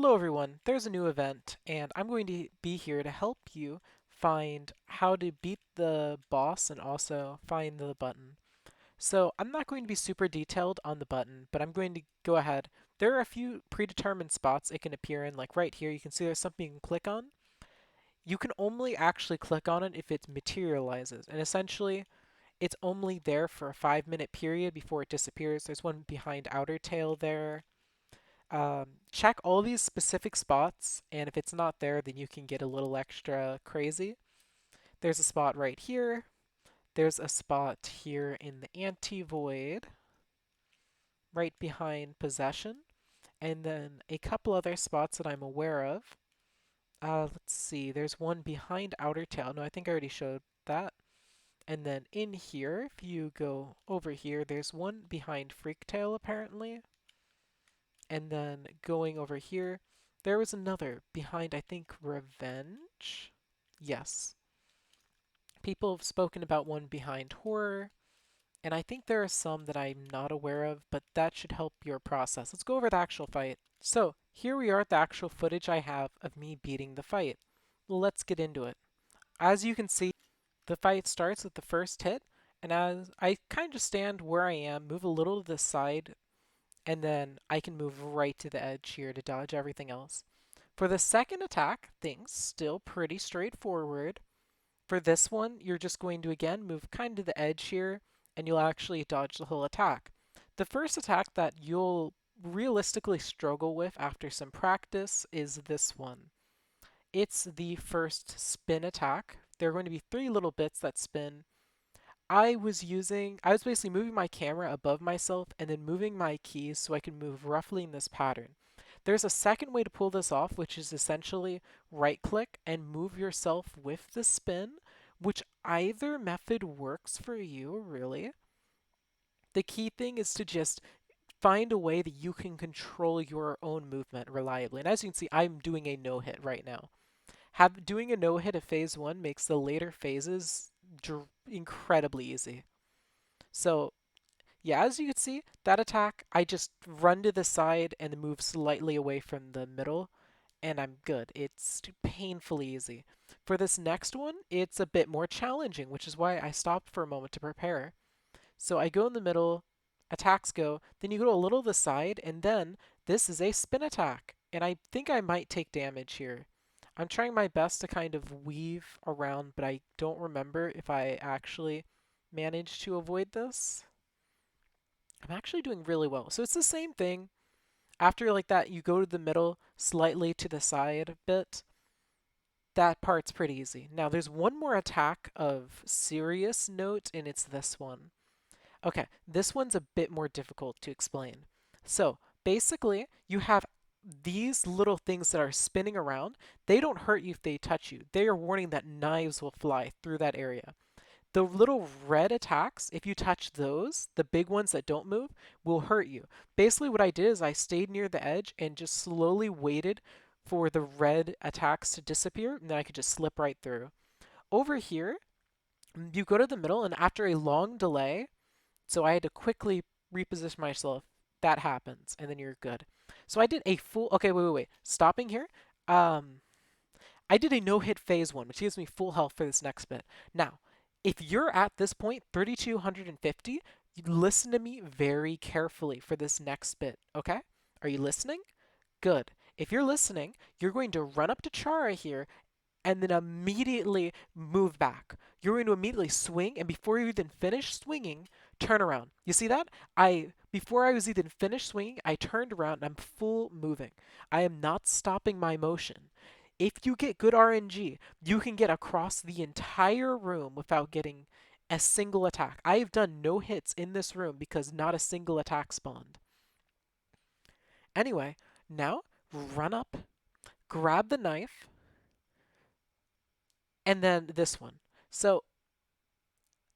Hello everyone, there's a new event, and I'm going to be here to help you find how to beat the boss and also find the button. So I'm not going to be super detailed on the button, but I'm going to go ahead. There are a few predetermined spots it can appear in, like right here, you can see there's something you can click on. You can only actually click on it if it materializes, and essentially it's only there for a 5 minute period before it disappears. There's one behind Undertale there. Check all these specific spots, and if it's not there, then you can get a little extra crazy. There's a spot right here. There's a spot here in the anti-void, right behind possession, and then a couple other spots that I'm aware of. Let's see, there's one behind Outer Tail. No, I think I already showed that. And then in here, if you go over here, there's one behind Freaktail apparently. And then going over here, there was another behind, I think, Revenge? Yes. People have spoken about one behind Horror, and I think there are some that I'm not aware of, but that should help your process. Let's go over the actual fight. So, here we are at the actual footage I have of me beating the fight. Let's get into it. As you can see, the fight starts with the first hit, and as I kind of stand where I am, move a little to the side, and then I can move right to the edge here to dodge everything else. For the second attack, things still pretty straightforward. For this one, you're just going to again move kind of to the edge here, and you'll actually dodge the whole attack. The first attack that you'll realistically struggle with after some practice is this one. It's the first spin attack. There are going to be three little bits that spin. I was basically moving my camera above myself and then moving my keys so I can move roughly in this pattern. There's a second way to pull this off, which is essentially right click and move yourself with the spin, which either method works for you, really. The key thing is to just find a way that you can control your own movement reliably. And as you can see, I'm doing a no hit right now. Doing a no hit at phase one makes the later phases incredibly easy. So yeah, as you can see, that attack, I just run to the side and move slightly away from the middle, and I'm good. It's painfully easy. For this next one, it's a bit more challenging, which is why I stopped for a moment to prepare. So I go in the middle, attacks go, then you go a little to the side, and then this is a spin attack. And I think I might take damage here. I'm trying my best to kind of weave around, but I don't remember if I actually managed to avoid this. I'm actually doing really well. So it's the same thing. After like that, you go to the middle, slightly to the side a bit. That part's pretty easy. Now there's one more attack of serious note, and it's this one. Okay, this one's a bit more difficult to explain. So basically, you have these little things that are spinning around. They don't hurt you if they touch you. They are warning that knives will fly through that area. The little red attacks, if you touch those, the big ones that don't move, will hurt you. Basically, what I did is I stayed near the edge and just slowly waited for the red attacks to disappear, and then I could just slip right through. Over here, you go to the middle, and after a long delay, so I had to quickly reposition myself. That happens, and then you're good. So I did a full. Okay, wait. Stopping here. Um, I did a no-hit phase one, which gives me full health for this next bit. Now, if you're at this point, 3,250, you listen to me very carefully for this next bit, okay? Are you listening? Good. If you're listening, you're going to run up to Chara here and then immediately move back. You're going to immediately swing, and before you even finish swinging, turn around. You see that? Before I was even finished swinging, I turned around and I'm full moving. I am not stopping my motion. If you get good RNG, you can get across the entire room without getting a single attack. I've done no hits in this room because not a single attack spawned. Anyway, now run up, grab the knife, and then this one. So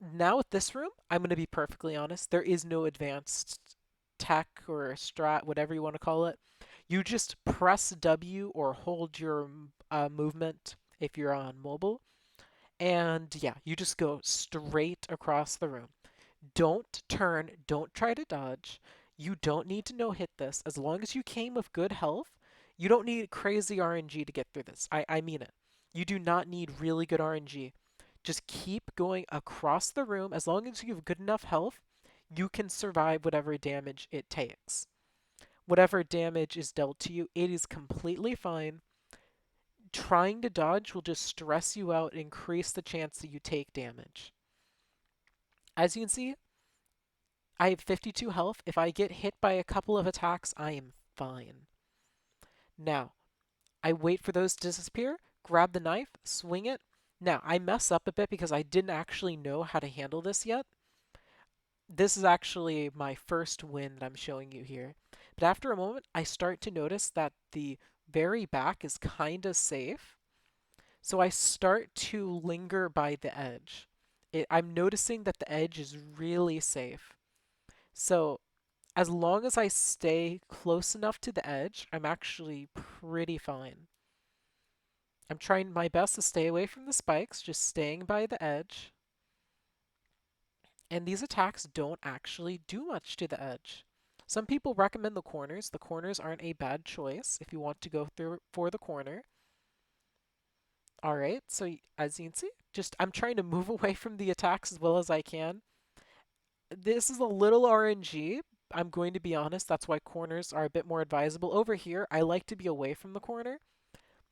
now with this room, I'm going to be perfectly honest, there is no advanced tech or strat, whatever you want to call it. You just press W or hold your movement if you're on mobile. And yeah, you just go straight across the room. Don't turn, don't try to dodge. You don't need to no hit this. As long as you came with good health, You don't need crazy RNG to get through this. I mean it. You do not need really good RNG. Just keep going across the room. As long as you have good enough health, you can survive whatever damage it takes. Whatever damage is dealt to you, it is completely fine. Trying to dodge will just stress you out and increase the chance that you take damage. As you can see, I have 52 health. If I get hit by a couple of attacks, I am fine. Now, I wait for those to disappear, grab the knife, swing it. Now, I mess up a bit because I didn't actually know how to handle this yet. This is actually my first win that I'm showing you here. But after a moment, I start to notice that the very back is kind of safe. So I start to linger by the edge. I'm noticing that the edge is really safe. So as long as I stay close enough to the edge, I'm actually pretty fine. I'm trying my best to stay away from the spikes, just staying by the edge. And these attacks don't actually do much to the edge. Some people recommend the corners. The corners aren't a bad choice if you want to go through for the corner. Alright, so as you can see, just I'm trying to move away from the attacks as well as I can. This is a little RNG. I'm going to be honest, that's why corners are a bit more advisable. Over here, I like to be away from the corner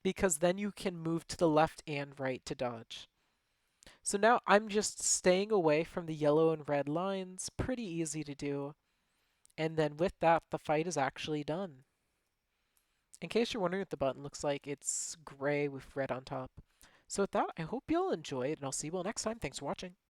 because then you can move to the left and right to dodge. So now I'm just staying away from the yellow and red lines. Pretty easy to do. And then with that, the fight is actually done. In case you're wondering what the button looks like, it's gray with red on top. So with that, I hope you'll enjoy it, and I'll see you all next time. Thanks for watching.